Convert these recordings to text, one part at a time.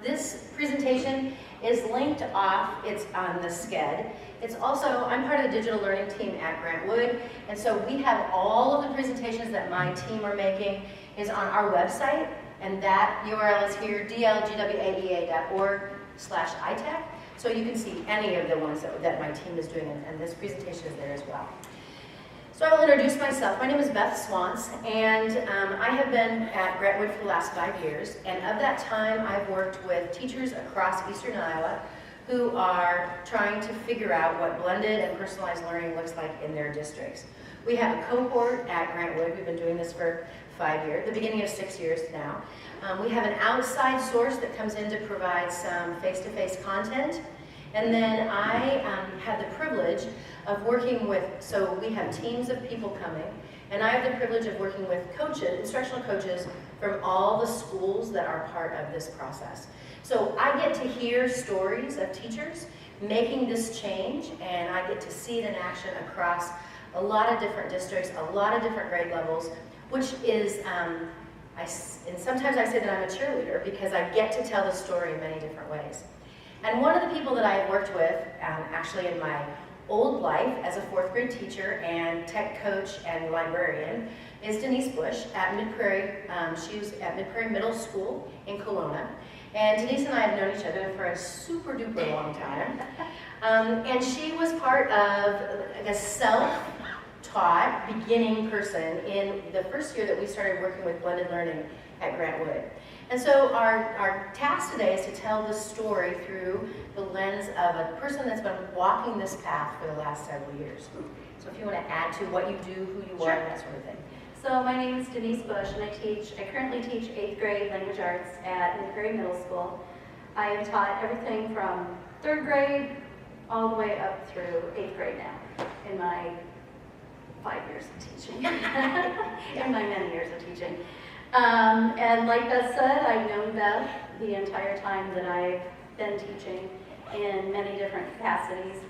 This presentation is linked off, it's on the SCED. It's also, I'm part of the digital learning team at Grant Wood, and so we have all of the presentations that my team are making is on our website, and that URL is here, dlgwaea.org/itech, so you can see any of the ones that my team is doing, and this presentation is there as well. So I will introduce myself. My name is Beth Swantz, and I have been at Grant Wood for the last 5 years, and of that time I've worked with teachers across Eastern Iowa who are trying to figure out what blended and personalized learning looks like in their districts. We have a cohort at Grant Wood. We've been doing this for 5 years, the beginning of 6 years now. We have an outside source that comes in to provide some face-to-face content. And then I had the privilege of working with, so we have teams of people coming, and I have the privilege of working with coaches, instructional coaches from all the schools that are part of this process. So I get to hear stories of teachers making this change, and I get to see it in action across a lot of different districts, a lot of different grade levels, which is, and sometimes I say that I'm a cheerleader because I get to tell the story in many different ways. And one of the people that I have worked with, actually in my old life as a 4th grade teacher and tech coach and librarian, is Denise Busch at Mid-Prairie. She was at Mid-Prairie Middle School in Kelowna. And Denise and I have known each other for a super duper long time. And she was part of a self-taught beginning person in the first year that we started working with blended learning at Grant Wood. And so our task today is to tell the story through the lens of a person that's been walking this path for the last several years. So if you want to add to what you do, who you are, and that sort of thing. So my name is Denise Busch, and I currently teach 8th grade language arts at Mid-Prairie Middle School. I have taught everything from 3rd grade all the way up through 8th grade now in my 5 years of teaching, in my many years of teaching. And like Beth said, I've known Beth the entire time that I've been teaching in many different capacities,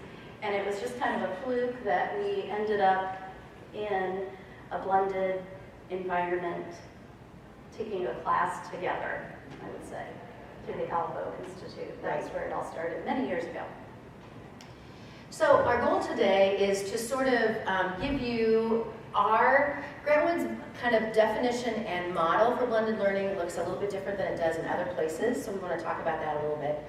and it was just kind of a fluke that we ended up in a blended environment, taking a class together, I would say, through the Alvo Institute. That's where it all started many years ago. So our goal today is to sort of give you our Grant Wood's kind of definition and model for blended learning. It looks a little bit different than it does in other places, so we want to talk about that a little bit.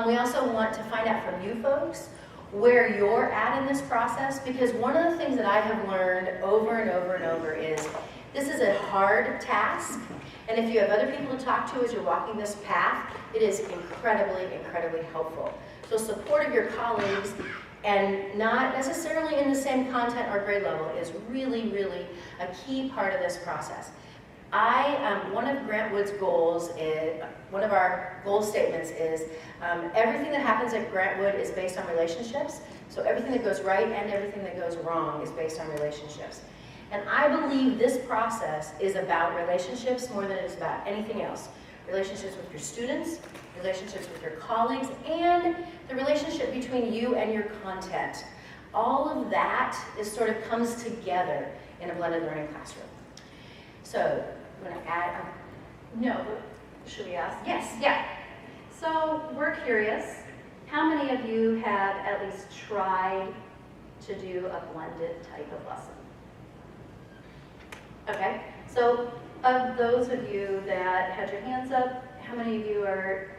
We also want to find out from you folks where you're at in this process, because one of the things that I have learned over and over and over is this is a hard task, and if you have other people to talk to as you're walking this path, it is incredibly, incredibly helpful. So support of your colleagues, and not necessarily in the same content or grade level, is really, really a key part of this process. One of Grant Wood's goals, one of our goal statements is everything that happens at Grant Wood is based on relationships. So everything that goes right and everything that goes wrong is based on relationships. And I believe this process is about relationships more than it is about anything else. Relationships with your students, relationships with your colleagues, and the relationship between you and your content. All of that sort of comes together in a blended learning classroom. So, I'm going to add. No, but should we ask? Yes. Yeah. So we're curious, how many of you have at least tried to do a blended type of lesson? Okay. So of those of you that had your hands up, how many of you are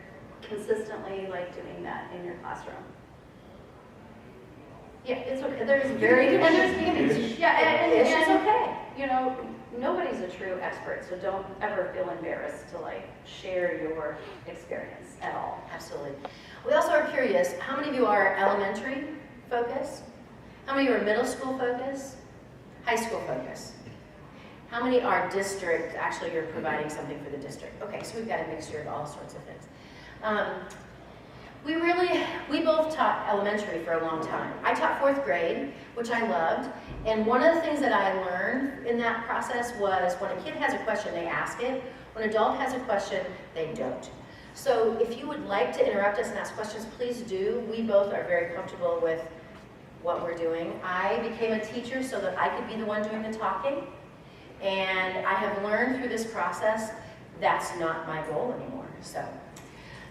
consistently doing that in your classroom? Yeah, it's okay. There's very and there's beginnings. Yeah, and it's okay. You know, nobody's a true expert, so don't ever feel embarrassed to share your experience at all. Absolutely. We also are curious, how many of you are elementary focused? How many of you are middle school focused? High school focused? How many are district, actually you're providing something for the district? Okay, so we've got a mixture of all sorts of things. We both taught elementary for a long time. I taught 4th grade, which I loved, and one of the things that I learned in that process was when a kid has a question, they ask it. When an adult has a question, they don't. So if you would like to interrupt us and ask questions, please do. We both are very comfortable with what we're doing. I became a teacher so that I could be the one doing the talking, and I have learned through this process that's not my goal anymore. So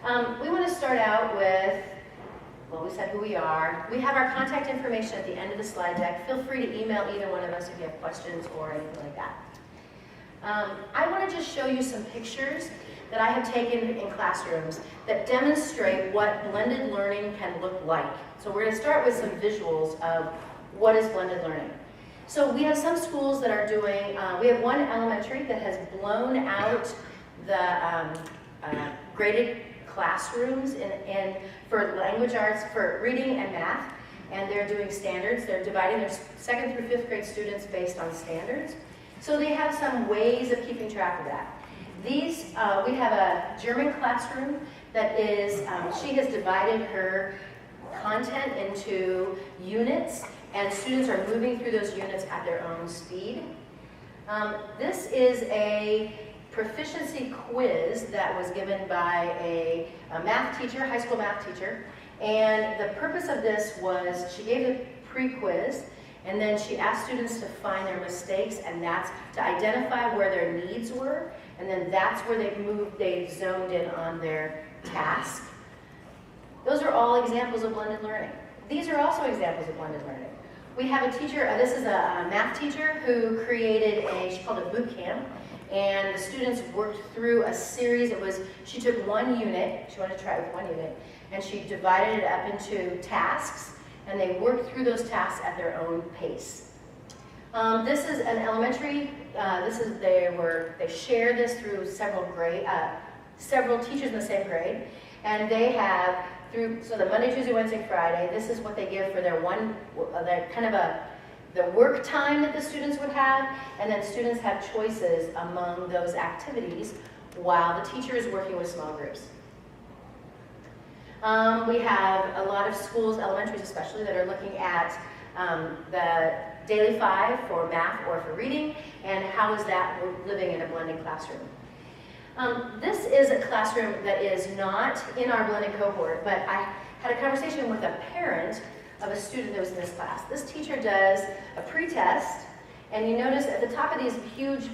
We want to start out with, well, we said who we are. We have our contact information at the end of the slide deck. Feel free to email either one of us if you have questions or anything like that. I want to just show you some pictures that I have taken in classrooms that demonstrate what blended learning can look like. So we're going to start with some visuals of what is blended learning. So we have some schools that are doing, we have one elementary that has blown out the graded classrooms for language arts, for reading and math, and they're doing standards. They're dividing their 2nd through 5th grade students based on standards. So they have some ways of keeping track of that. These, we have a German classroom that is, she has divided her content into units, and students are moving through those units at their own speed. This is a proficiency quiz that was given by a math teacher, high school math teacher, and the purpose of this was she gave the pre-quiz, and then she asked students to find their mistakes, and that's to identify where their needs were, and then that's where they zoned in on their task. Those are all examples of blended learning. These are also examples of blended learning. We have a teacher, this is a math teacher who created she called it boot camp, and the students worked through a series. She took one unit, she wanted to try it with one unit, and she divided it up into tasks, and they worked through those tasks at their own pace. This is an elementary, they share this through several teachers in the same grade, and they have so the Monday, Tuesday, Wednesday, Friday, this is what they give for their the work time that the students would have, and then students have choices among those activities while the teacher is working with small groups. We have a lot of schools, elementaries especially, that are looking at the Daily 5 for math or for reading, and how is that living in a blended classroom. This is a classroom that is not in our blended cohort, but I had a conversation with a parent of a student that was in this class. This teacher does a pre-test, and you notice at the top of these huge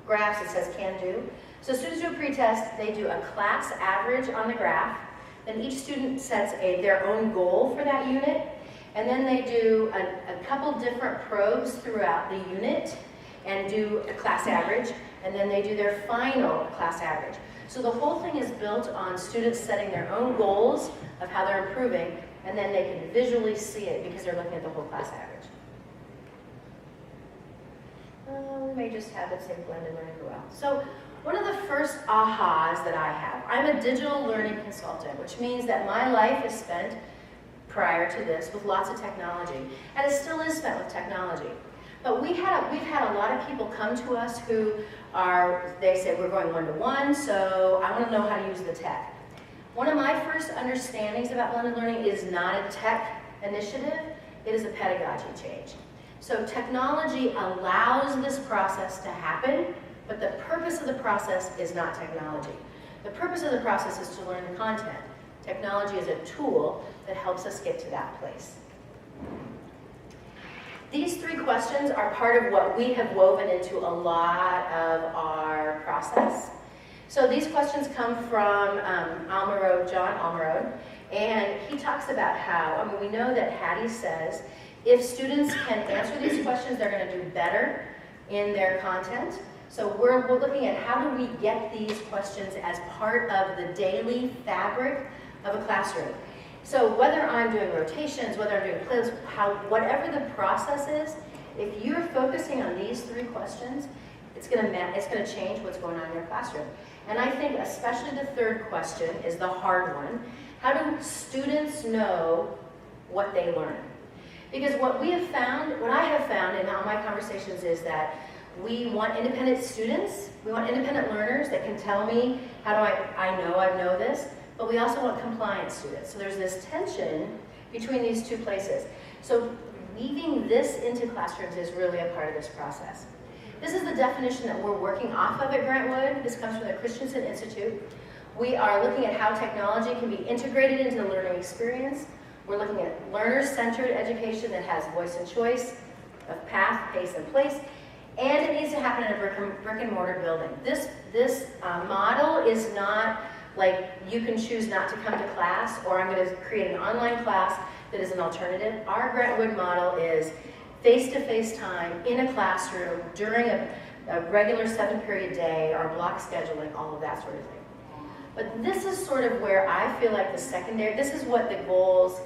graphs it says can do. So students do a pre-test, they do a class average on the graph, then each student sets their own goal for that unit, and then they do a couple different probes throughout the unit and do a class average, and then they do their final class average. So the whole thing is built on students setting their own goals of how they're improving, and then they can visually see it because they're looking at the whole class average. We may just have it say blended learning for a while. So one of the first ahas that I have, I'm a digital learning consultant, which means that my life is spent prior to this with lots of technology, and it still is spent with technology. But we've had a lot of people come to us who they say, we're going one-to-one, so I want to know how to use the tech. One of my first understandings about blended learning is not a tech initiative, it is a pedagogy change. So technology allows this process to happen, but the purpose of the process is not technology. The purpose of the process is to learn the content. Technology is a tool that helps us get to that place. These 3 questions are part of what we have woven into a lot of our process. So these questions come from John Almerode, and he talks about how, we know that Hattie says, if students can answer these questions, they're going to do better in their content. So we're looking at how do we get these questions as part of the daily fabric of a classroom. So whether I'm doing rotations, whether I'm doing plays, whatever the process is, if you're focusing on these 3 questions, it's going to change what's going on in your classroom. And I think especially the 3rd question is the hard one. How do students know what they learn? Because what I have found in all my conversations is that we want independent students, we want independent learners that can tell me, how do I know this, but we also want compliant students. So there's this tension between these 2 places. So weaving this into classrooms is really a part of this process. This is the definition that we're working off of at Grantwood. This comes from the Christensen Institute. We are looking at how technology can be integrated into the learning experience. We're looking at learner-centered education that has voice and choice of path, pace, and place. And it needs to happen in a brick and mortar building. This model is not Like, you can choose not to come to class, or I'm going to create an online class that is an alternative. Our Grant Wood model is face-to-face time in a classroom during a regular 7-period day, our block scheduling, all of that sort of thing. But this is sort of where I feel like the secondary, this is what the goals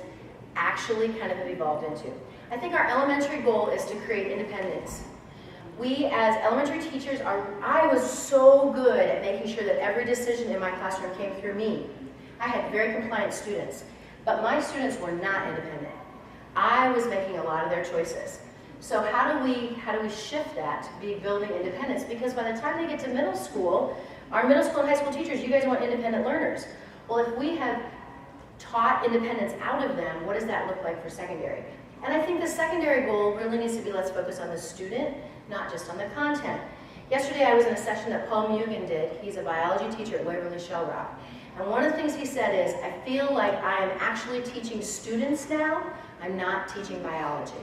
actually kind of have evolved into. I think our elementary goal is to create independence. We as elementary teachers I was so good at making sure that every decision in my classroom came through me. I had very compliant students, but my students were not independent. I was making a lot of their choices. So how do we shift that to be building independence? Because by the time they get to middle school, our middle school and high school teachers, you guys want independent learners. Well, if we have taught independence out of them, what does that look like for secondary? And I think the secondary goal really needs to be, let's focus on the student, not just on the content. Yesterday I was in a session that Paul Mugen did. He's a biology teacher at Waverly Shell Rock. And one of the things he said is, I feel like I am actually teaching students now, I'm not teaching biology.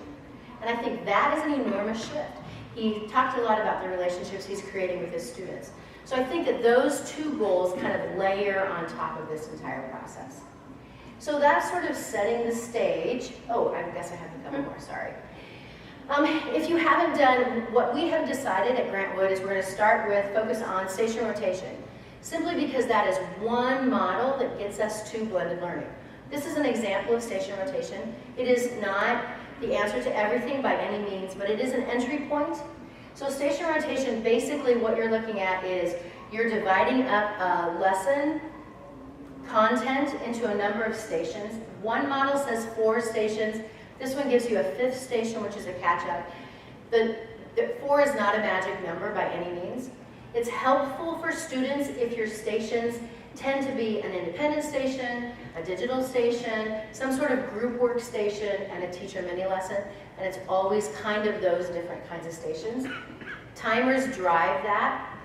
And I think that is an enormous shift. He talked a lot about the relationships he's creating with his students. So I think that those two goals kind of layer on top of this entire process. So that's sort of setting the stage. Oh, I guess I have a couple more, sorry. If you haven't done, what we have decided at Grant Wood is we're going to start with focus on station rotation, simply because that is one model that gets us to blended learning. This is an example of station rotation. It is not the answer to everything by any means, but it is an entry point. So station rotation, basically what you're looking at is you're dividing up a lesson content into a number of stations. One model says 4 stations. This one gives you a 5th station, which is a catch-up. The 4 is not a magic number by any means. It's helpful for students if your stations tend to be an independent station, a digital station, some sort of group work station, and a teacher mini lesson, and it's always kind of those different kinds of stations. Timers drive that.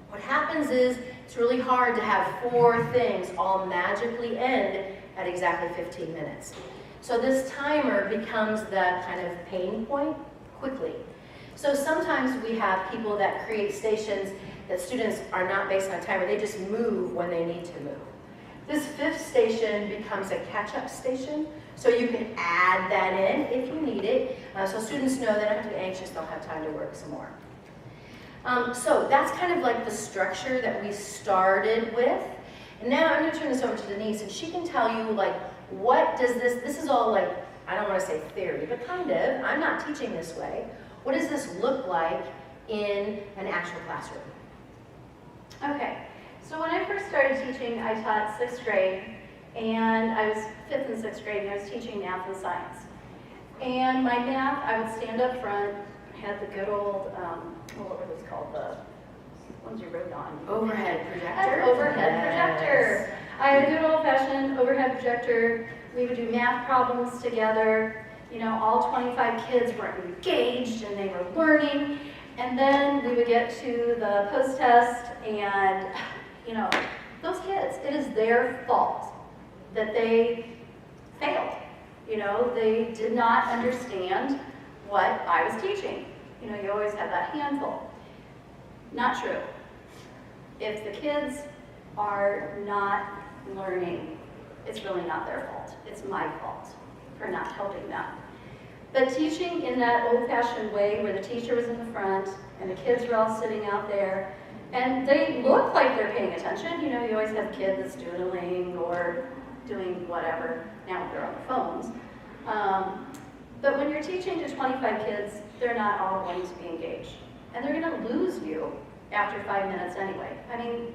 What happens is it's really hard to have 4 things all magically end at exactly 15 minutes. So this timer becomes the kind of pain point quickly. So sometimes we have people that create stations that students are not based on a timer, they just move when they need to move. This 5th station becomes a catch-up station, so you can add that in if you need it. So students know they don't have to be anxious, they'll have time to work some more. So that's kind of like the structure that we started with. And now I'm going to turn this over to Denise, and she can tell you, like, what does this is all like, I don't want to say theory, but kind of, I'm not teaching this way. What does this look like in an actual classroom? Okay, so when I first started teaching, I taught 6th grade, and I was 5th and 6th grade, and I was teaching math and science. And my math, I would stand up front, had the good old, what were those called, the ones you wrote on? Overhead projector. Overhead projector. I had a good old-fashioned overhead projector. We would do math problems together. You know, all 25 kids were engaged and they were learning. And then we would get to the post-test and, you know, those kids, it is their fault that they failed. You know, they did not understand what I was teaching. You know, you always have that handful. Not true. If the kids are not learning, it's really not their fault. It's my fault for not helping them. But teaching in that old-fashioned way where the teacher was in the front and the kids were all sitting out there and they look like they're paying attention. You know, you always have kids that's doodling or doing whatever. Now they're on their phones. But when you're teaching to 25 kids, they're not all going to be engaged. And they're going to lose you after 5 minutes anyway. I mean,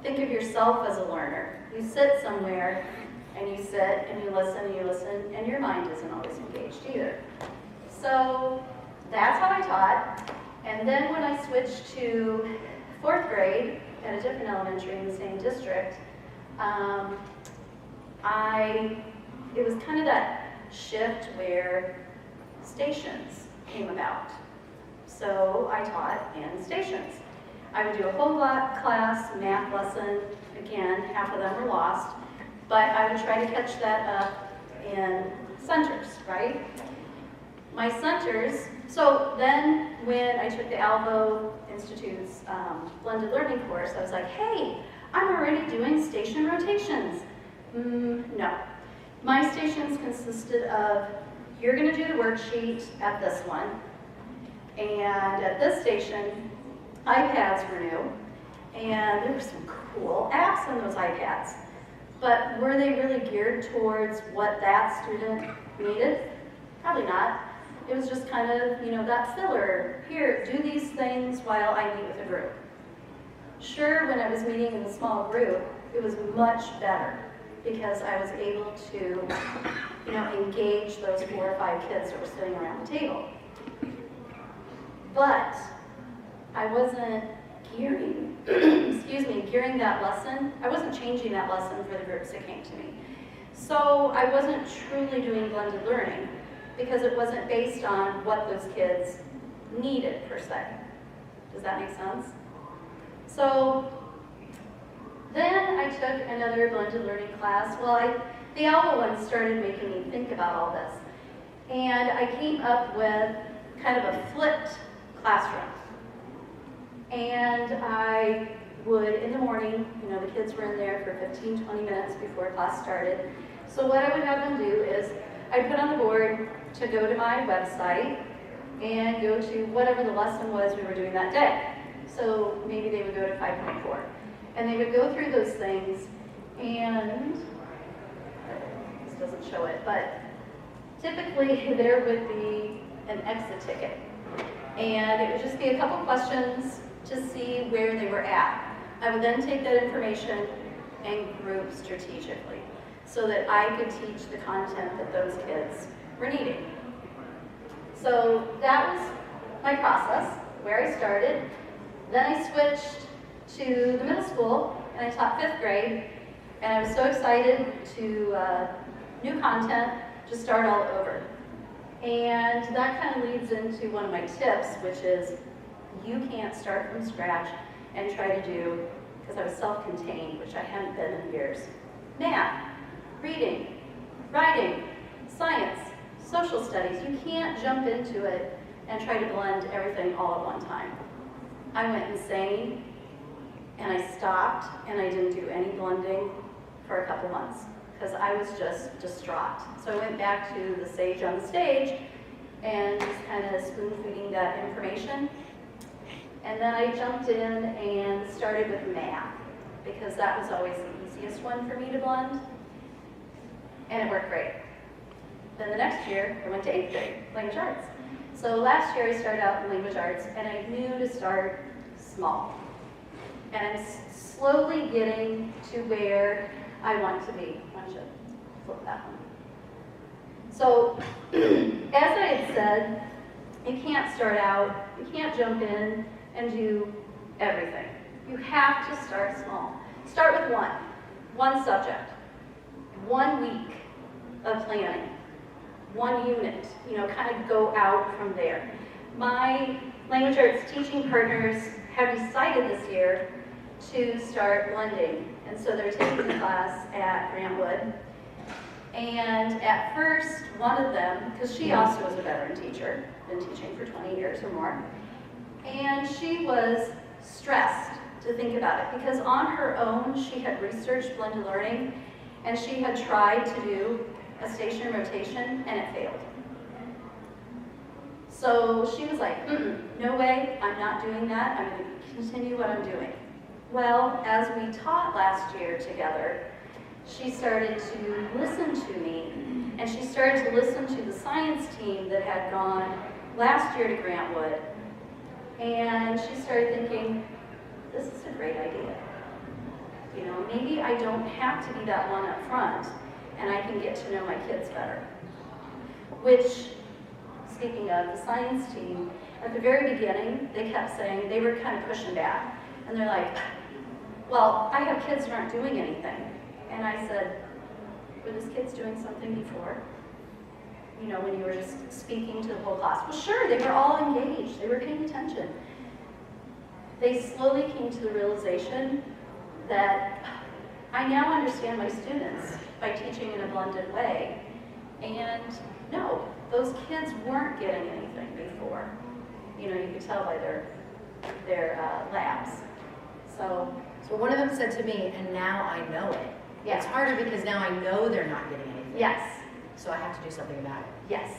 think of yourself as a learner. You sit somewhere and you sit and you listen, and your mind isn't always engaged either. So that's how I taught. And then when I switched to 4th grade at a different elementary in the same district, it was kind of that shift where stations came about. So I taught in stations. I would do a whole class math lesson. Again, half of them were lost. But I would try to catch that up in centers, right? My centers, so then when I took the Alvo Institute's blended learning course, I was like, hey, I'm already doing station rotations. No. My stations consisted of, you're going to do the worksheet at this one, and at this station, iPads were new, and there were some cool apps on those iPads. But were they really geared towards what that student needed? Probably not. It was just kind of, that filler. Here, do these things while I meet with a group. Sure, when I was meeting in a small group, it was much better because I was able to, engage those 4 or 5 kids that were sitting around the table. But I wasn't gearing that lesson. I wasn't changing that lesson for the groups that came to me. So I wasn't truly doing blended learning because it wasn't based on what those kids needed per se. Does that make sense? So then I took another blended learning class. Well, the Alba one started making me think about all this. And I came up with kind of a flipped classroom. And I would, in the morning, the kids were in there for 15, 20 minutes before class started. So what I would have them do is I'd put on the board to go to my website and go to whatever the lesson was we were doing that day. So maybe they would go to 5.4. And they would go through those things, and this doesn't show it, but typically there would be an exit ticket. And it would just be a couple questions to see where they were at. I would then take that information and group strategically so that I could teach the content that those kids were needing. So that was my process, where I started. Then I switched to the middle school and I taught 5th grade, and I was so excited to new content to start all over. And that kind of leads into one of my tips, which is you can't start from scratch and try to do, because I was self-contained, which I hadn't been in years, math, reading, writing, science, social studies. You can't jump into it and try to blend everything all at one time. I went insane, and I stopped, and I didn't do any blending for a couple months because I was just distraught. So I went back to the sage on the stage and just kind of spoon-feeding that information. And then I jumped in and started with math because that was always the easiest one for me to blend, and it worked great. Then the next year, I went to 8th grade, language arts. So last year I started out in language arts, and I knew to start small. And I'm slowly getting to where I want to be. Why don't you flip that one? So, as I had said, you can't start out, you can't jump in and do everything. You have to start small. Start with one subject, 1 week of planning, 1 unit, kind of go out from there. My language arts teaching partners have decided this year to start blending, and so they're taking the class at Grantwood. And at first, one of them, because she also was a veteran teacher, been teaching for 20 years or more, and she was stressed to think about it because on her own she had researched blended learning and she had tried to do a station rotation and it failed. So she was like, no way, I'm not doing that, I'm going to continue what I'm doing. Well, as we taught last year together, she started to listen to me, and she started to listen to the science team that had gone last year to Grantwood, and she started thinking, this is a great idea. Maybe I don't have to be that one up front, and I can get to know my kids better. Which, speaking of the science team, at the very beginning, they kept saying, they were kind of pushing back, and they're like, well, I have kids who aren't doing anything. And I said, were these kids doing something before? When you were just speaking to the whole class. Well, sure, they were all engaged. They were paying attention. They slowly came to the realization that I now understand my students by teaching in a blended way. And no, those kids weren't getting anything before. You could tell by their labs. So So one of them said to me, and now I know it. Yeah. It's harder because now I know they're not getting anything. Yes. So I have to do something about it. Yes.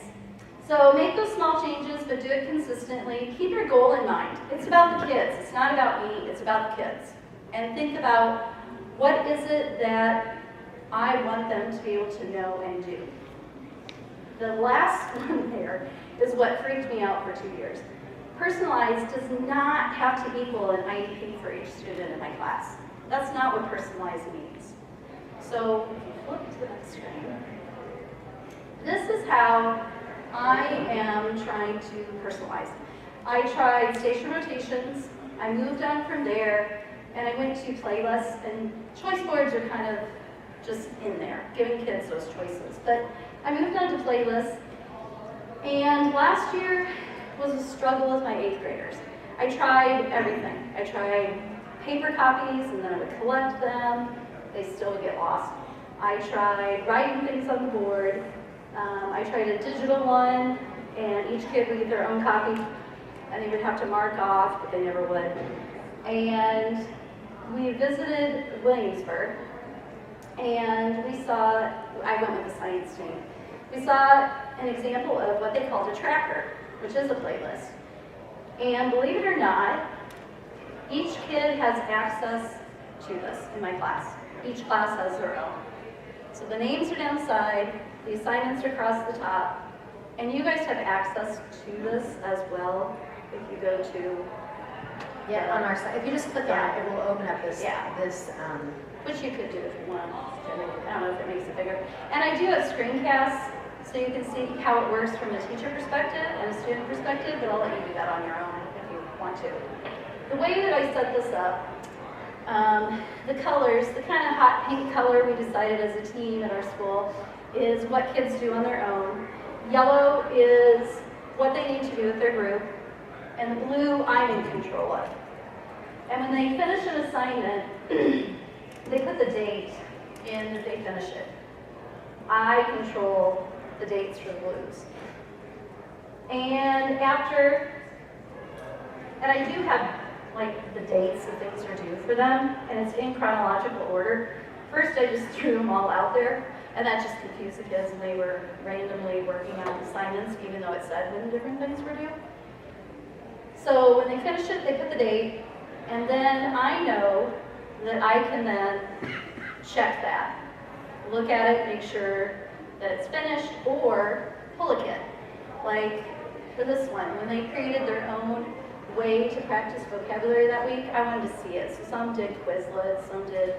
So make those small changes, but do it consistently. Keep your goal in mind. It's about the kids. It's not about me. It's about the kids. And think about, what is it that I want them to be able to know and do? The last one there is what freaked me out for 2 years. Personalize does not have to equal an IEP for each student in my class. That's not what personalize means. So if you flip to the next screen, this is how I am trying to personalize. I tried station rotations, I moved on from there, and I went to playlists, and choice boards are kind of just in there, giving kids those choices. But I moved on to playlists, and last year was a struggle with my 8th graders. I tried everything. I tried paper copies, and then I would collect them. They still would get lost. I tried writing things on the board. I tried a digital one, and each kid would get their own copy, and they would have to mark off, but they never would. And we visited Williamsburg, and we saw, I went with the science team, we saw an example of what they called a tracker, which is a playlist. And believe it or not, each kid has access to this in my class. Each class has their own. So the names are down the side, the assignments are across the top, and you guys have access to this as well if you go to, Yeah, on our site. If you just click on it, it will open up this, which you could do if you want. I don't know if it makes it bigger. And I do have screencasts, so you can see how it works from a teacher perspective and a student perspective, but I'll let you do that on your own if you want to. The way that I set this up, the colors, the kind of hot pink color we decided as a team at our school is what kids do on their own. Yellow is what they need to do with their group, and the blue I'm in control of. And when they finish an assignment, they put the date in that they finish it. I control the dates for the blues. And I do have like the dates that things are due for them, and it's in chronological order. First I just threw them all out there, and that just confused the kids, and they were randomly working on assignments even though it said when different things were due. So when they finish it, they put the date, and then I know that I can then check that. Look at it, make sure that it's finished, or pull a kid. Like for this one, when they created their own way to practice vocabulary that week, I wanted to see it. So some did Quizlets, some did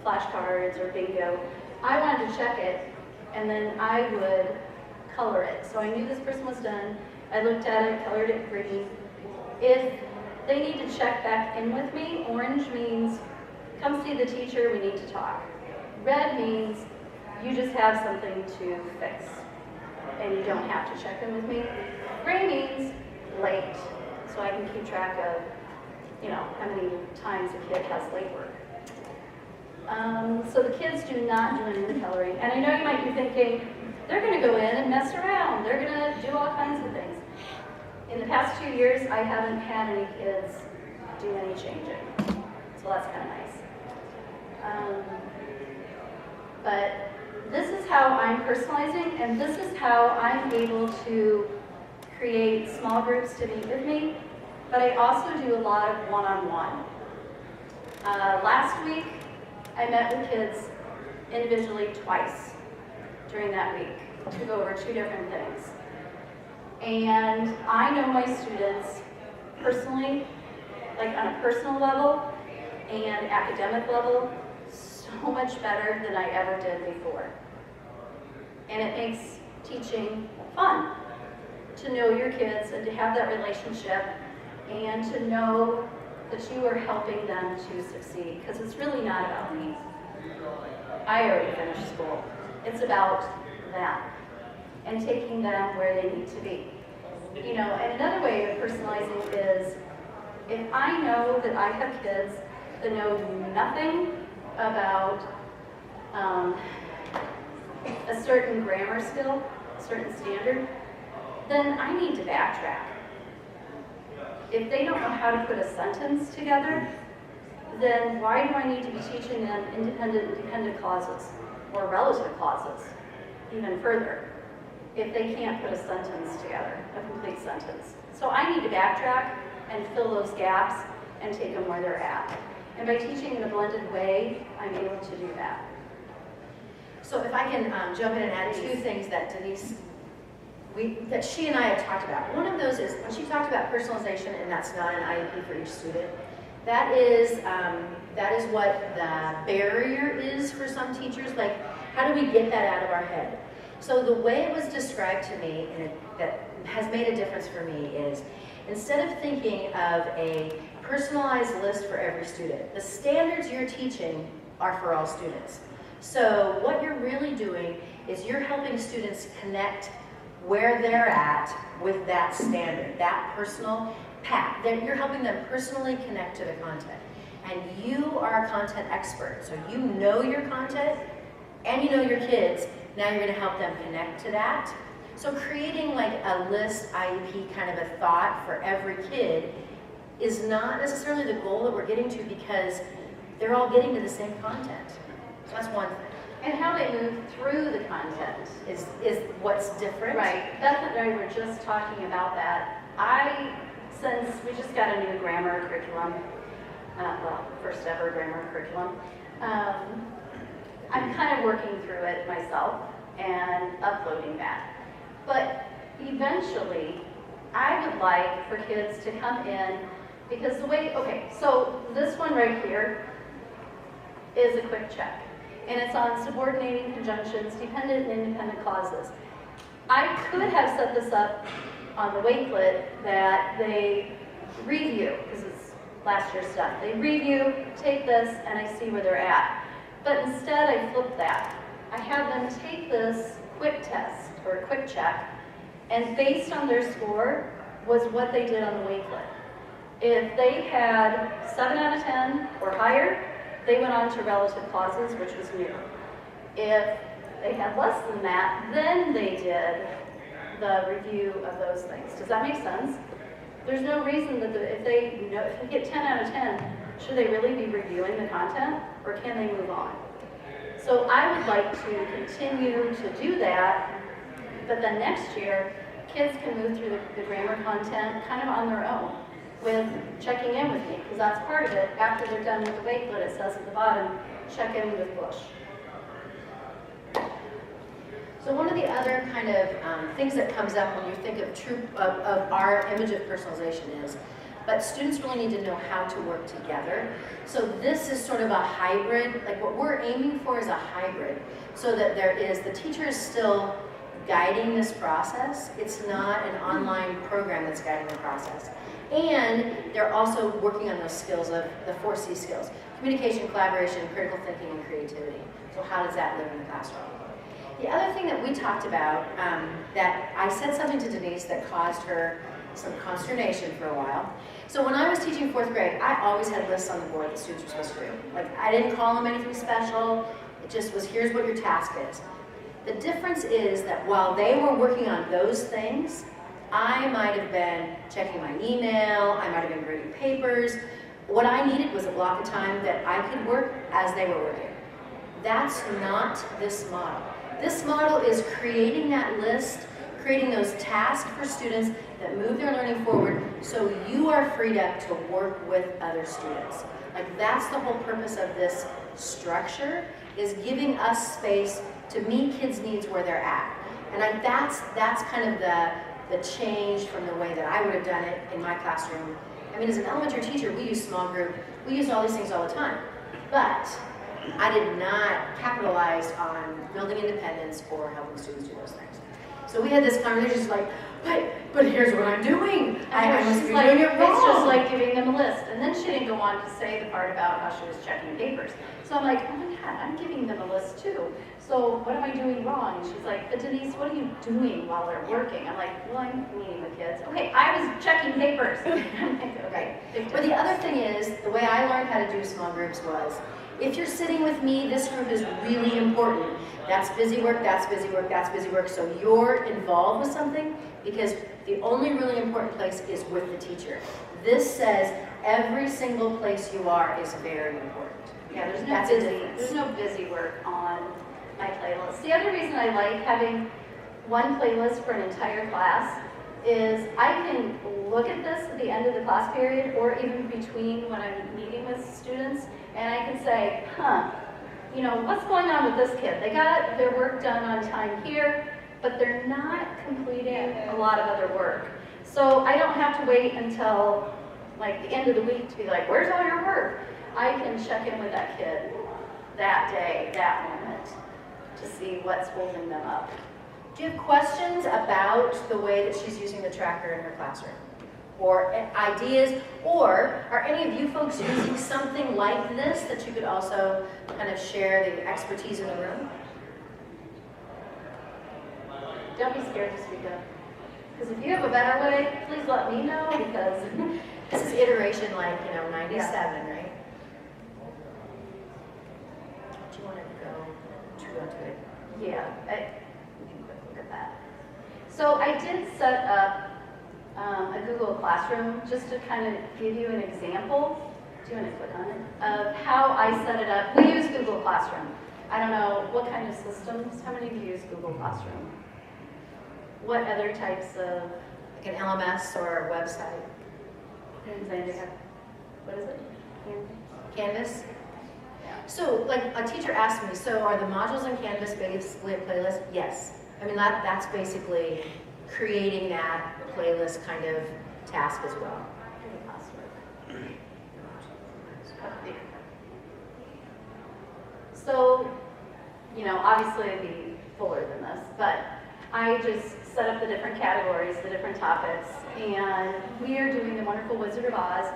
flashcards or bingo. I wanted to check it, and then I would color it. So I knew this person was done. I looked at it, colored it green. If they need to check back in with me, orange means come see the teacher, we need to talk. Red means you just have something to fix, and you don't have to check in with me. Gray means late, so I can keep track of, how many times a kid has late work. So the kids do not do any coloring. And I know you might be thinking, they're going to go in and mess around. They're going to do all kinds of things. In the past 2 years, I haven't had any kids do any changing. So that's kind of nice. But this is how I'm personalizing, and this is how I'm able to create small groups to meet with me. But I also do a lot of one-on-one. Last week, I met with kids individually twice during that week to go over 2 different things. And I know my students personally, like on a personal level and academic level, so much better than I ever did before. And it makes teaching fun to know your kids and to have that relationship and to know that you are helping them to succeed, because it's really not about me. I already finished school. It's about them and taking them where they need to be. And another way of personalizing is, if I know that I have kids that know nothing about a certain grammar skill, a certain standard, then I need to backtrack. If they don't know how to put a sentence together, then why do I need to be teaching them independent and dependent clauses or relative clauses even further if they can't put a sentence together, a complete sentence? So I need to backtrack and fill those gaps and take them where they're at. And by teaching in a blended way, I'm able to do that. So if I can jump in and add two things that Denise, that she and I have talked about. One of those is when she talked about personalization, and that's not an IEP for each student. That is what the barrier is for some teachers. Like, how do we get that out of our head? So the way it was described to me, and that has made a difference for me, is instead of thinking of a personalized list for every student, the standards you're teaching are for all students. So what you're really doing is you're helping students connect where they're at with that standard, that personal path. You're helping them personally connect to the content. And you are a content expert, so you know your content and you know your kids. Now you're going to help them connect to that. So creating like a list IEP kind of a thought for every kid is not necessarily the goal that we're getting to, because they're all getting to the same content. So that's one thing. And how they move through the content Is what's different. Right. Beth and I were just talking about that. Since we just got a new grammar curriculum, first ever grammar curriculum, I'm kind of working through it myself and uploading that. But eventually, I would like for kids to come in, because the way, okay, so this one right here is a quick check. And it's on subordinating conjunctions, dependent and independent clauses. I could have set this up on the Wakelet that they review, because it's last year's stuff. They review, take this, and I see where they're at. But instead, I flipped that. I have them take this quick test, or quick check, and based on their score was what they did on the Wakelet. If they had 7 out of 10 or higher, they went on to relative clauses, which was new. If they had less than that, then they did the review of those things. Does that make sense? There's no reason that if they get 10 out of 10, should they really be reviewing the content, or can they move on? So I would like to continue to do that, but then next year, kids can move through the grammar content kind of on their own, with checking in with me, because that's part of it. After they're done with the Wakelet, it says at the bottom, check in with Busch. So one of the other kind of things that comes up when you think of our image of personalization is, but students really need to know how to work together. So this is sort of a hybrid, like what we're aiming for is a hybrid, so that the teacher is still guiding this process. It's not an online program that's guiding the process. And they're also working on those skills of the 4 C skills: communication, collaboration, critical thinking, and creativity. So how does that live in the classroom? The other thing that we talked about, that I said something to Denise that caused her some consternation for a while. So when I was teaching 4th grade, I always had lists on the board that students were supposed to do. Like, I didn't call them anything special. It just was, here's what your task is. The difference is that while they were working on those things, I might have been checking my email, I might have been grading papers. What I needed was a block of time that I could work as they were working. That's not this model. This model is creating that list, creating those tasks for students that move their learning forward, so you are freed up to work with other students. Like, that's the whole purpose of this structure, is giving us space to meet kids' needs where they're at. And that's kind of the change from the way that I would have done it in my classroom. I mean, as an elementary teacher, we use small group, we use all these things all the time. But I did not capitalize on building independence or helping students do those things. So we had this conversation, like, but here's what I'm doing. I must be doing it wrong. It's just like giving them a list. And then she didn't go on to say the part about how she was checking papers. So I'm like, oh my God, I'm giving them a list too. So what am I doing wrong? And she's like, but Denise, what are you doing while they're working? I'm like, well, I'm meeting with kids. Okay, I was checking papers. I'm like, okay. But the other thing is, the way I learned how to do small groups was, If you're sitting with me, this group is really important. That's busy work, that's busy work, that's busy work. So you're involved with something because the only really important place is with the teacher. This says every single place you are is very important. Yeah, That's a difference. there's no busy work on my playlist. The other reason I like having one playlist for an entire class is I can look at this at the end of the class period or even between when I'm meeting with students, and I can say, you know, what's going on with this kid? They got their work done on time here, but they're not completing a lot of other work. So I don't have to wait until like the end of the week to be like, where's all your work? I can check in with that kid that day, that moment, to see what's holding them up. Do you have questions about the way that she's using the tracker in her classroom? Or ideas? Or are any of you folks using something like this that you could also kind of share the expertise in the room? Don't be scared to speak up. Because if you have a better way, please let me know, because This is iteration like, 97, right? Do you want to go true onto it? yeah, we can quick look at that. So I did set up a Google Classroom just to kind of give you an example. Do you want to click on it? Of how I set it up. We use Google Classroom. I don't know what kind of systems. How many of you use Google Classroom? What other types of? Like an LMS or a website? What is it? Canvas? Yeah. So, like, a teacher asked me, so are the modules in Canvas basically a playlist? Yes. I mean, that's basically creating that playlist kind of task as well. So, obviously it'd be fuller than this, but I just set up the different categories, the different topics, and we are doing the Wonderful Wizard of Oz.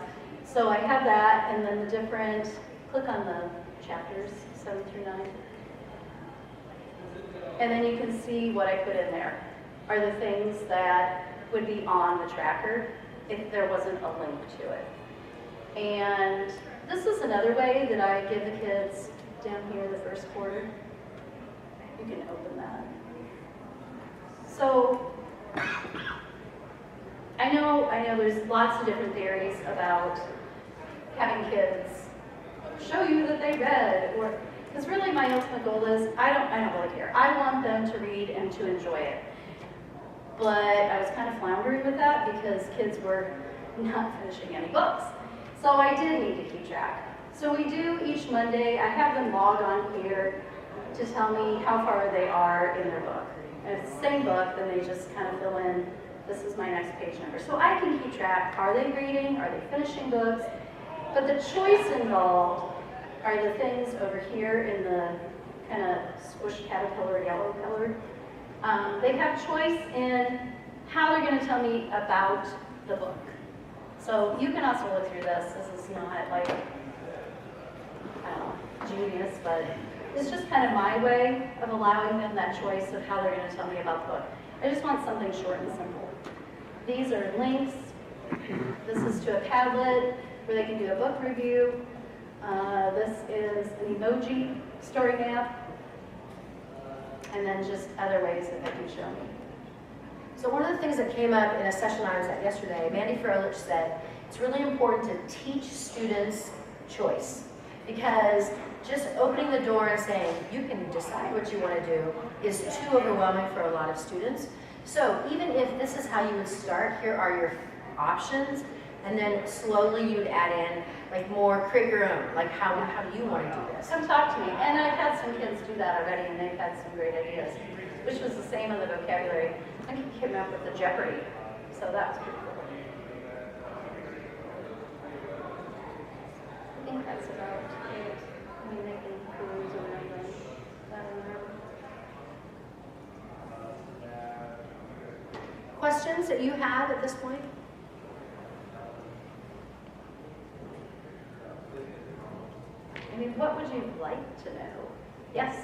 So I have that, and then the different, click on the chapters, 7 through 9. And then you can see what I put in there are the things that would be on the tracker if there wasn't a link to it. And this is another way that I give the kids down here the first quarter. You can open that. So I know there's lots of different theories about having kids show you that they read, or because really my ultimate goal is I don't really care. I want them to read and to enjoy it. But I was kind of floundering with that because kids were not finishing any books. So I did need to keep track. So we do each Monday, I have them log on here to tell me how far they are in their book. And if it's the same book, then they just kind of fill in, this is my next page number. So I can keep track, are they reading, are they finishing books? But the choice involved are the things over here in the kind of squished caterpillar yellow colored. They have choice in how they're going to tell me about the book. So you can also look through this. This is not like, I don't know, genius, but it's just kind of my way of allowing them that choice of how they're going to tell me about the book. I just want something short and simple. These are links. This is to a Padlet where they can do a book review. This is an emoji story map. And then just other ways that they can show me. So one of the things that came up in a session I was at yesterday, Mandy Froelich said, it's really important to teach students choice. Because just opening the door and saying, you can decide what you want to do, is too overwhelming for a lot of students. So even if this is how you would start, here are your options, and then slowly you would add in like more, create your own, like how do you want to do this? Come talk to me. And I've had some kids do that already, and they've had some great ideas, which was the same on the vocabulary. I came up with the Jeopardy, so that was pretty cool. I think that's about it. I mean, they can peruse around them. Questions that you have at this point? I mean, what would you like to know? Yes?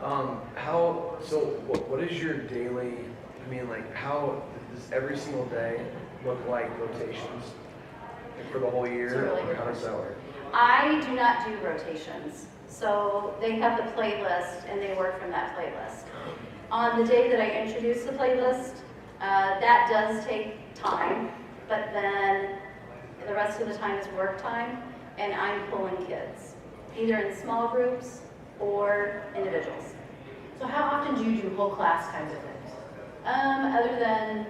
What is your daily, how does every single day look like rotations? Like for the whole year, It's a really or good how does that work? I do not do rotations. So they have the playlist and they work from that playlist. On the day that I introduce the playlist, that does take time, but then the rest of the time is work time, and I'm pulling kids, either in small groups or individuals. So how often do you do whole class kinds of things? Other than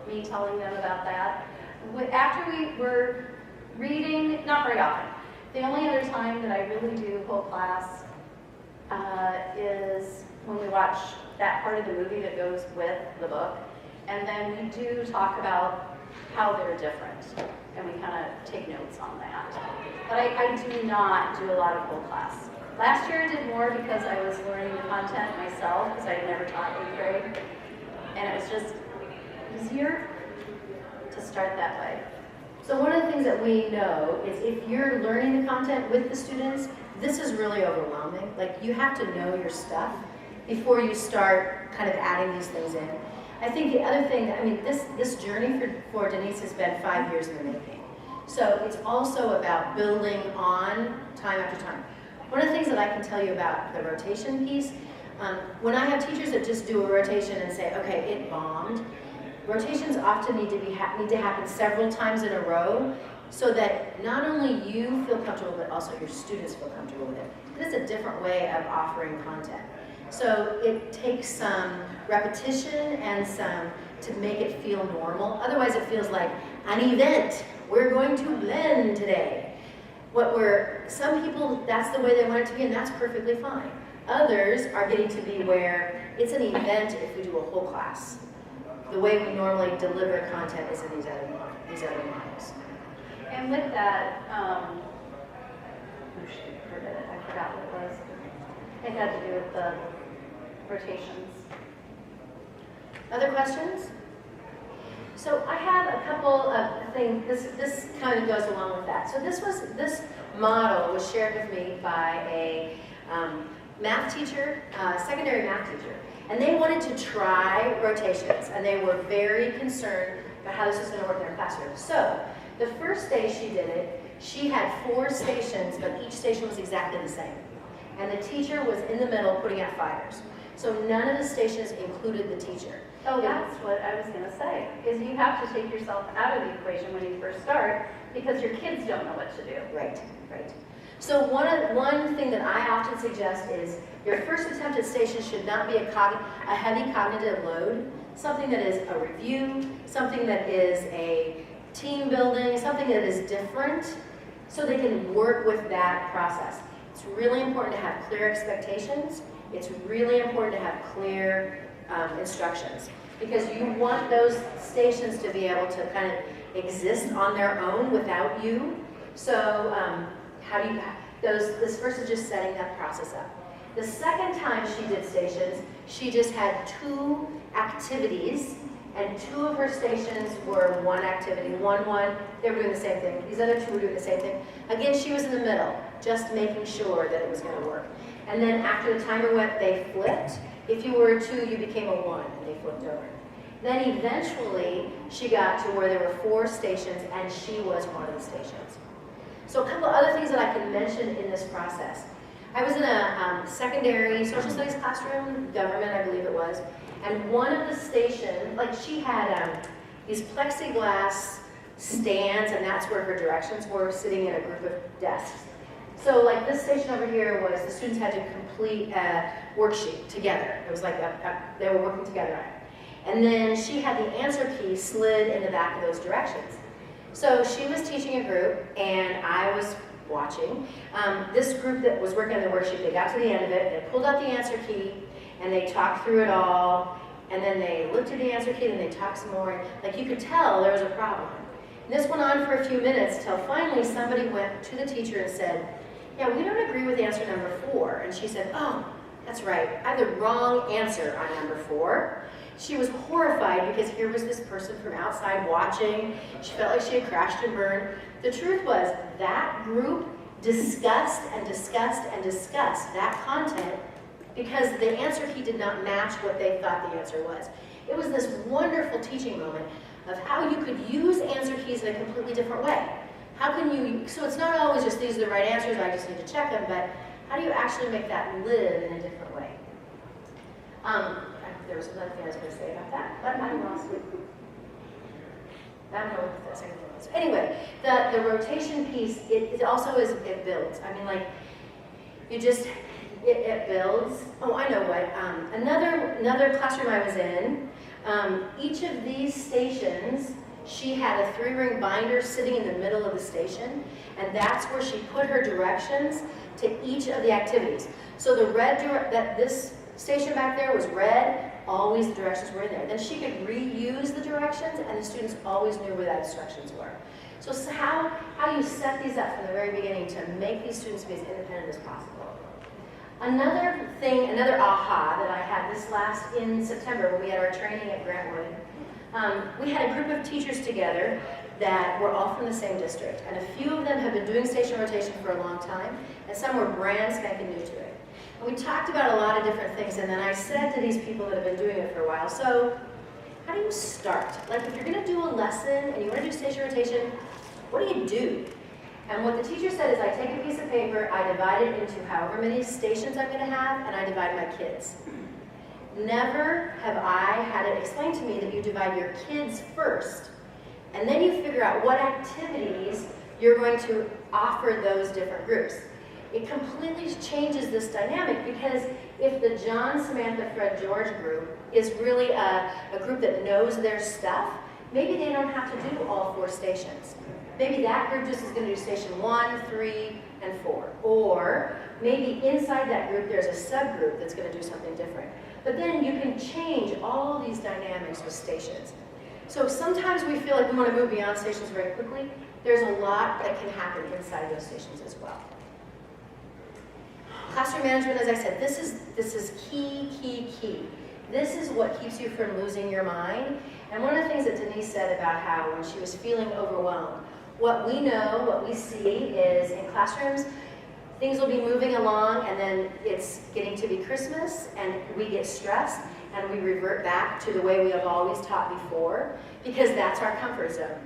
me telling them about that. After we were reading, not very often. The only other time that I really do whole class is when we watch that part of the movie that goes with the book. And then we do talk about how they're different. And we kind of take notes on that. But I do not do a lot of whole class. Last year I did more because I was learning the content myself, because I had never taught 8th grade. And it was just easier to start that way. So one of the things that we know is if you're learning the content with the students, this is really overwhelming. Like, you have to know your stuff before you start kind of adding these things in. I think the other thing, I mean, this journey for Denise has been 5 years in the making. So it's also about building on time after time. One of the things that I can tell you about the rotation piece, when I have teachers that just do a rotation and say, okay, it bombed, rotations often need to happen several times in a row so that not only you feel comfortable, but also your students feel comfortable with it. This is a different way of offering content. So it takes some repetition and some to make it feel normal. Otherwise it feels like an event. We're going to blend today. Some people, that's the way they want it to be, and that's perfectly fine. Others are getting to be where it's an event if we do a whole class. The way we normally deliver content is in these other models. And with that, I forgot what it was. It had to do with the rotations. Other questions? So I have a couple of things, this kind of goes along with that. So this model was shared with me by a math teacher, secondary math teacher. And they wanted to try rotations, and they were very concerned about how this was going to work in their classroom. So the first day she did it, she had 4 stations, but each station was exactly the same. And the teacher was in the middle putting out fires. So none of the stations included the teacher. Oh, that's what I was going to say, is you have to take yourself out of the equation when you first start because your kids don't know what to do. Right, right. So one thing that I often suggest is your first attempt at stations should not be a heavy cognitive load, something that is a review, something that is a team building, something that is different, so they can work with that process. It's really important to have clear expectations. It's really important to have clear instructions, because you want those stations to be able to kind of exist on their own without you. So this first is just setting that process up. The second time she did stations, she just had 2 activities, and 2 of her stations were one activity, one, they were doing the same thing. These other 2 were doing the same thing. Again, she was in the middle, just making sure that it was going to work. And then after the timer went, they flipped. If you were a 2, you became a 1, and they flipped over. Then eventually, she got to where there were 4 stations, and she was one of the stations. So a couple of other things that I can mention in this process. I was in a secondary social studies classroom, government I believe it was, and one of the stations, like she had these plexiglass stands, and that's where her directions were, sitting in a group of desks. So like this station over here was the students had to complete a worksheet together. It was like they were working together on it. And then she had the answer key slid in the back of those directions. So she was teaching a group, and I was watching. This group that was working on the worksheet, they got to the end of it, they pulled out the answer key, and they talked through it all, and then they looked at the answer key, and they talked some more. Like, you could tell there was a problem. And this went on for a few minutes till finally somebody went to the teacher and said, yeah, we don't agree with answer number 4. And she said, oh, that's right, I have the wrong answer on number 4. She was horrified because here was this person from outside watching. She felt like she had crashed and burned. The truth was that group discussed and discussed and discussed that content because the answer key did not match what they thought the answer was. It was this wonderful teaching moment of how you could use answer keys in a completely different way. how can you, so it's not always just these are the right answers, I just need to check them, but how do you actually make that live in a different way? There was another thing I was going to say about that, but I lost it. I don't know what the second thing was. Anyway, the rotation piece, it also is, it builds. I mean, like, you just, it builds. Oh, I know what. Another classroom I was in, each of these stations, she had a 3-ring binder sitting in the middle of the station, and that's where she put her directions to each of the activities. So the red, this station back there was red, always the directions were in there. Then she could reuse the directions, and the students always knew where the instructions were. So how you set these up from the very beginning to make these students be as independent as possible. Another thing, another aha that I had in September when we had our training at Grantwood, we had a group of teachers together that were all from the same district, and a few of them have been doing station rotation for a long time, and some were brand spanking new to it. And we talked about a lot of different things, and then I said to these people that have been doing it for a while, so how do you start? Like, if you're going to do a lesson and you want to do station rotation, what do you do? And what the teacher said is, I take a piece of paper, I divide it into however many stations I'm going to have, and I divide my kids. Never have I had it explained to me that you divide your kids first, and then you figure out what activities you're going to offer those different groups. It completely changes this dynamic, because if the John, Samantha, Fred, George group is really a group that knows their stuff, maybe they don't have to do all 4 stations. Maybe that group just is going to do station 1, 3, and 4. Or maybe inside that group there's a subgroup that's going to do something different. But then you can change all these dynamics with stations. So sometimes we feel like we want to move beyond stations very quickly. There's a lot that can happen inside those stations as well. Classroom management, as I said, this is key. This is what keeps you from losing your mind. And one of the things that Denise said about how when she was feeling overwhelmed, what we know, what we see is in classrooms, things will be moving along, and then it's getting to be Christmas, and we get stressed, and we revert back to the way we have always taught before, because that's our comfort zone.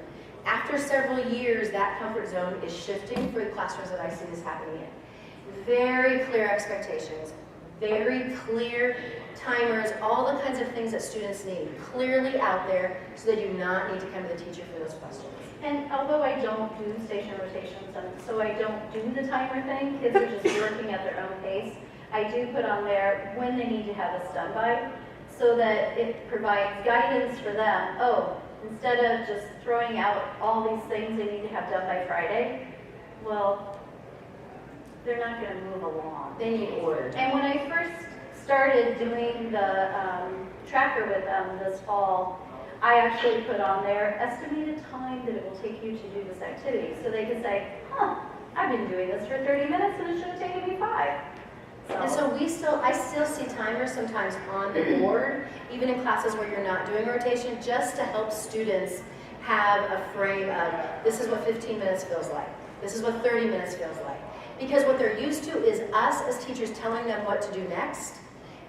After several years, that comfort zone is shifting for the classrooms that I see this happening in. Very clear expectations, very clear timers, all the kinds of things that students need, clearly out there, so they do not need to come to the teacher for those questions. And although I don't do station rotations, and so I don't do the timer thing, kids are just working at their own pace, I do put on there when they need to have this done by, so that it provides guidance for them. Oh, instead of just throwing out all these things they need to have done by Friday, well, they're not going to move along. They need order. And when I first started doing the tracker with them this fall, I actually put on there estimated time that it will take you to do this activity. So they could say, huh, I've been doing this for 30 minutes and it should have taken me 5. And so I still see timers sometimes on the board, even in classes where you're not doing rotation, just to help students have a frame of, this is what 15 minutes feels like. This is what 30 minutes feels like. Because what they're used to is us as teachers telling them what to do next,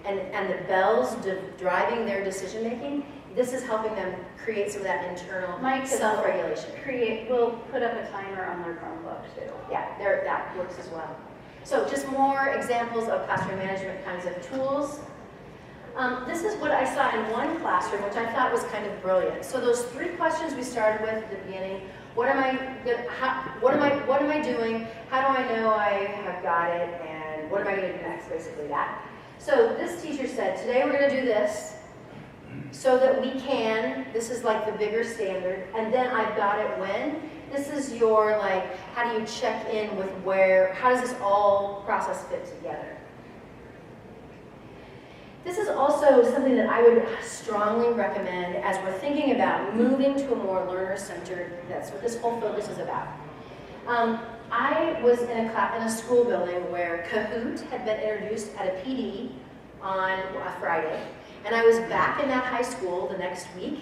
and the bells driving their decision making. This is helping them create some of that internal self-regulation. We'll put up a timer on their Chromebook too. Yeah, that works as well. So just more examples of classroom management kinds of tools. This is what I saw in one classroom, which I thought was kind of brilliant. So those 3 questions we started with at the beginning: what am I doing? How do I know I have got it? And what am I going to do next? Basically that. So this teacher said, today we're going to do this, so that we can, this is like the bigger standard, and then I've got it when. This is your, like, how do you check in with where, how does this all process fit together? This is also something that I would strongly recommend as we're thinking about moving to a more learner-centered, that's what this whole focus is about. I was in a school building where Kahoot had been introduced at a PD on a Friday. And I was back in that high school the next week,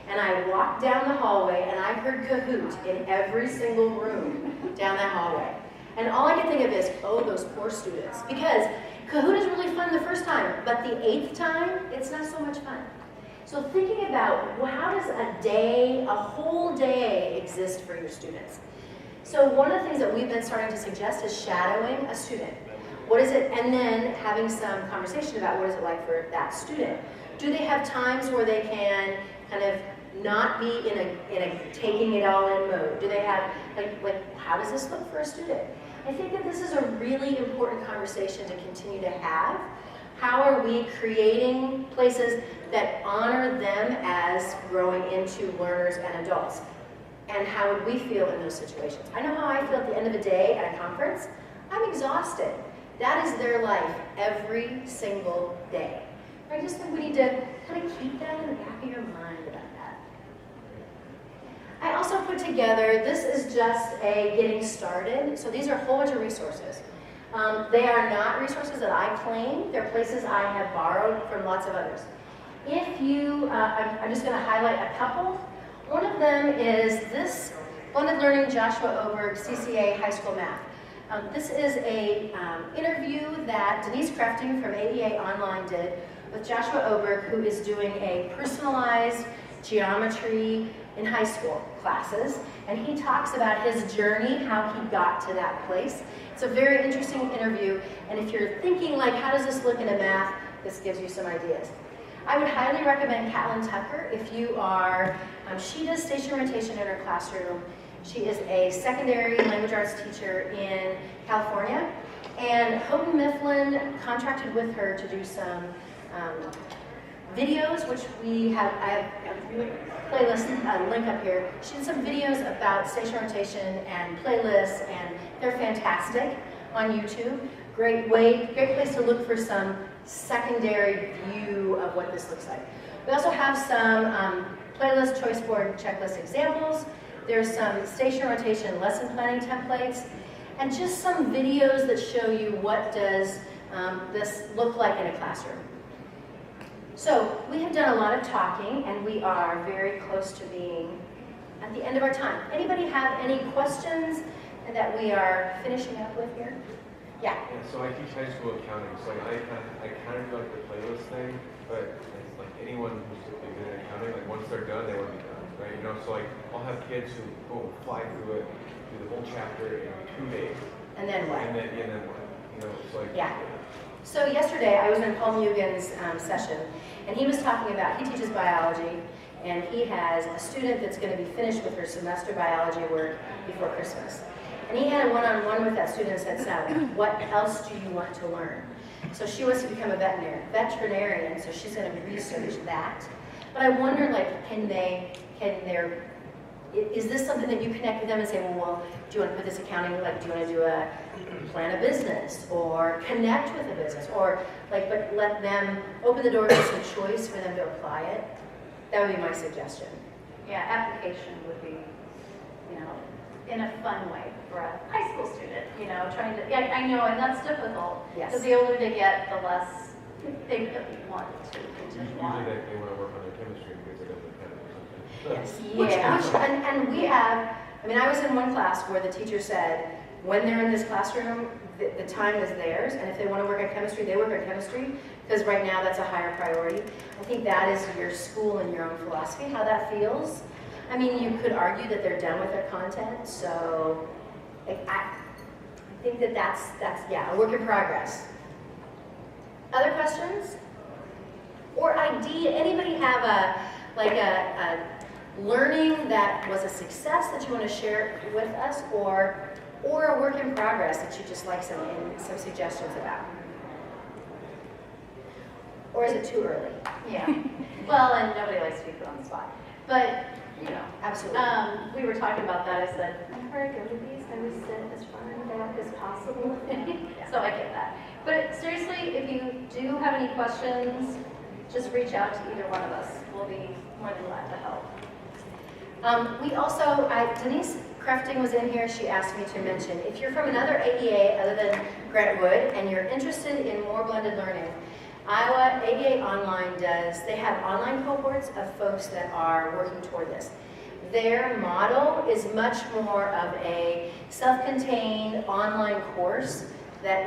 and I walked down the hallway, and I heard Kahoot in every single room down that hallway. And all I could think of is, oh, those poor students. Because Kahoot is really fun the first time, but the 8th time, it's not so much fun. So thinking about, well, how does a whole day exist for your students? So one of the things that we've been starting to suggest is shadowing a student. What is it? And then having some conversation about what is it like for that student. Do they have times where they can kind of not be in a taking it all in mode? Do they have, like how does this look for a student? I think that this is a really important conversation to continue to have. How are we creating places that honor them as growing into learners and adults? And how would we feel in those situations? I know how I feel at the end of the day at a conference. I'm exhausted. That is their life every single day. I just think we need to kind of keep that in the back of your mind about that. I also put together, this is just a getting started. So these are a whole bunch of resources. They are not resources that I claim. They're places I have borrowed from lots of others. If you, I'm just going to highlight a couple. One of them is this Blended Learning Joshua Oberg CCA High School Math. This is a interview that Denise Crafting from AEA Online did with Joshua Oberg, who is doing a personalized geometry in high school classes. And he talks about his journey, how he got to that place. It's a very interesting interview. And if you're thinking, like, how does this look in a math, this gives you some ideas. I would highly recommend Catlin Tucker if you are, she does station rotation in her classroom. She is a secondary language arts teacher in California. And Houghton Mifflin contracted with her to do some videos, which we have, I have a playlist link up here. She did some videos about station rotation and playlists, and they're fantastic on YouTube. Great place to look for some secondary view of what this looks like. We also have some playlist choice board checklist examples. There's some station rotation lesson planning templates, and just some videos that show you what does this look like in a classroom. So we have done a lot of talking, and we are very close to being at the end of our time. Anybody have any questions that we are finishing up with here? Yeah. Yeah, so I teach high school accounting, so I kind of do like the playlist thing, but it's like anyone who's good at accounting, like once they're done, they want to be done, right? You know, so like I'll have kids who fly through it, do the whole chapter in 2 days. And then what? And then what? You know, it's like yeah. So yesterday I was in Paul Mugen's session, and he was talking about, he teaches biology, and he has a student that's going to be finished with her semester biology work before Christmas. And he had a one-on-one with that student and said, Sally, what else do you want to learn? So she wants to become a veterinarian, so she's going to research that. But I wonder, like, is this something that you connect with them and say, well, do you want to put this accounting, like, do you want to do a plan a business, or connect with a business, or like, but let them open the door to some choice for them to apply it? That would be my suggestion. Yeah, application would be, you know, in a fun way for a high school student, you know, trying to, yeah, I know, and that's difficult. Yes. Because the older they get, the less they really want to continue on. usually they want to work on their chemistry because they don't have or something. Yes. And we have, I mean, I was in one class where the teacher said, when they're in this classroom, the time is theirs, and if they want to work on chemistry, they work on chemistry, because right now that's a higher priority. I think that is your school and your own philosophy, how that feels. I mean, you could argue that they're done with their content, so I think that that's yeah, a work in progress. Other questions? Or idea, anybody have a learning that was a success that you want to share with us, or a work in progress that you just like some suggestions about? Or is it too early? Yeah. Well, and nobody likes to be put on the spot. But, you know, Absolutely. we were talking about that. I said, whenever I go to these, I always sit as far back as possible. So I get that. But seriously, if you do have any questions, just reach out to either one of us. We'll be more than glad to help. We also, Denise Crafting was in here. She asked me to mention, if you're from another AEA other than Grant Wood and you're interested in more blended learning, Iowa AEA Online they have online cohorts of folks that are working toward this. Their model is much more of a self-contained online course that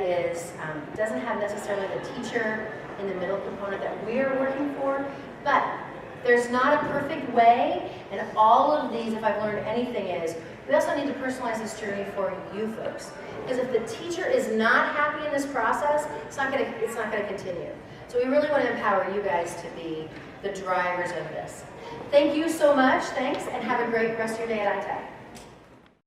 doesn't have necessarily the teacher in the middle component that we're working for, but There's not a perfect way, and all of these, if I've learned anything, is we also need to personalize this journey for you folks. Because if the teacher is not happy in this process, it's not gonna continue. So we really want to empower you guys to be the drivers of this. Thank you so much, thanks, and have a great rest of your day at iTech.